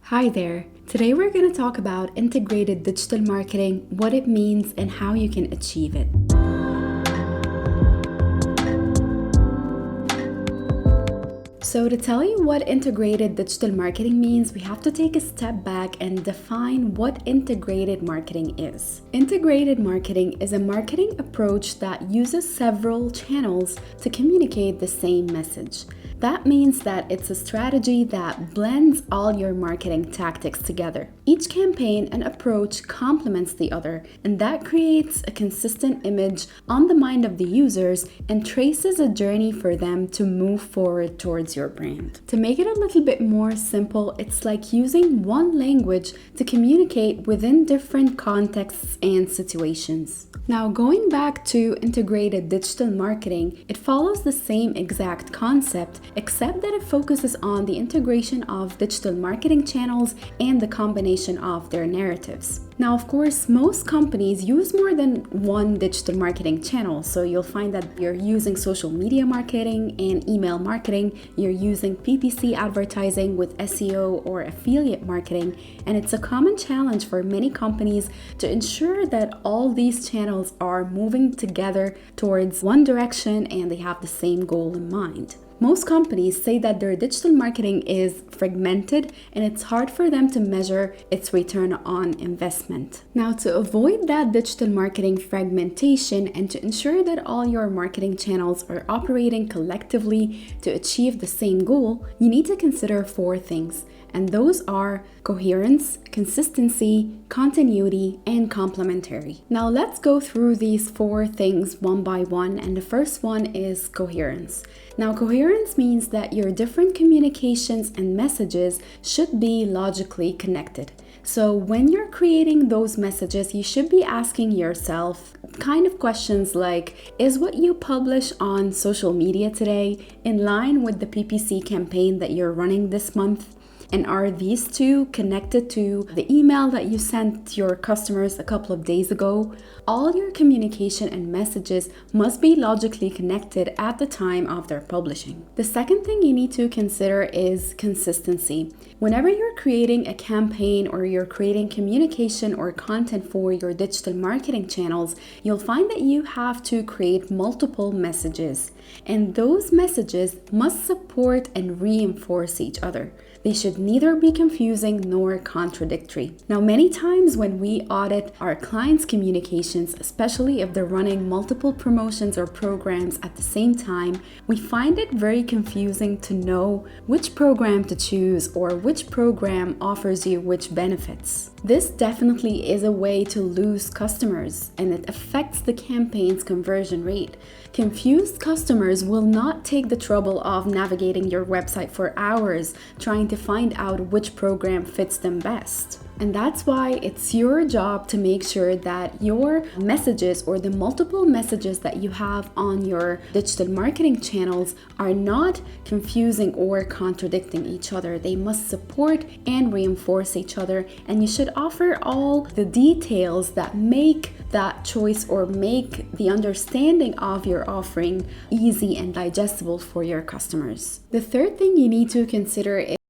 Hi there. Today we're going to talk about integrated digital marketing, what it means, and how you can achieve it. So to tell you what integrated digital marketing means, we have to take a step back and define what integrated marketing is. Integrated marketing is a marketing approach that uses several channels to communicate the same message. That means that it's a strategy that blends all your marketing tactics together. Each campaign and approach complements the other, and that creates a consistent image on the mind of the users and traces a journey for them to move forward towards your brand. To make it a little bit more simple, it's like using one language to communicate within different contexts and situations. Now, going back to integrated digital marketing, it follows the same exact concept, except that it focuses on the integration of digital marketing channels and the combination of their narratives. Now, of course, most companies use more than one digital marketing channel. So you'll find that you're using social media marketing and email marketing, you're using PPC advertising with SEO or affiliate marketing, and it's a common challenge for many companies to ensure that all these channels are moving together towards one direction and they have the same goal in mind. Most companies say that their digital marketing is fragmented and it's hard for them to measure its return on investment. Now, to avoid that digital marketing fragmentation and to ensure that all your marketing channels are operating collectively to achieve the same goal, you need to consider 4 things. And those are coherence, consistency, continuity, and complementary. Now let's go through these 4 things one by one, and the first one is coherence. Now, coherence means that your different communications and messages should be logically connected. So when you're creating those messages, you should be asking yourself kind of questions like, is what you publish on social media today in line with the PPC campaign that you're running this month? And are these 2 connected to the email that you sent your customers a couple of days ago? All your communication and messages must be logically connected at the time of their publishing. The second thing you need to consider is consistency. Whenever you're creating a campaign or you're creating communication or content for your digital marketing channels, you'll find that you have to create multiple messages. And those messages must support and reinforce each other. They should neither be confusing nor contradictory. Now, many times when we audit our clients' communications, especially if they're running multiple promotions or programs at the same time, we find it very confusing to know which program to choose or which program offers you which benefits. This definitely is a way to lose customers, and it affects the campaign's conversion rate. Confused customers will not take the trouble of navigating your website for hours trying to find out which program fits them best. And that's why it's your job to make sure that your messages or the multiple messages that you have on your digital marketing channels are not confusing or contradicting each other. They must support and reinforce each other, and you should offer all the details that make that choice or make the understanding of your offering easy and digestible for your customers. The third thing you need to consider is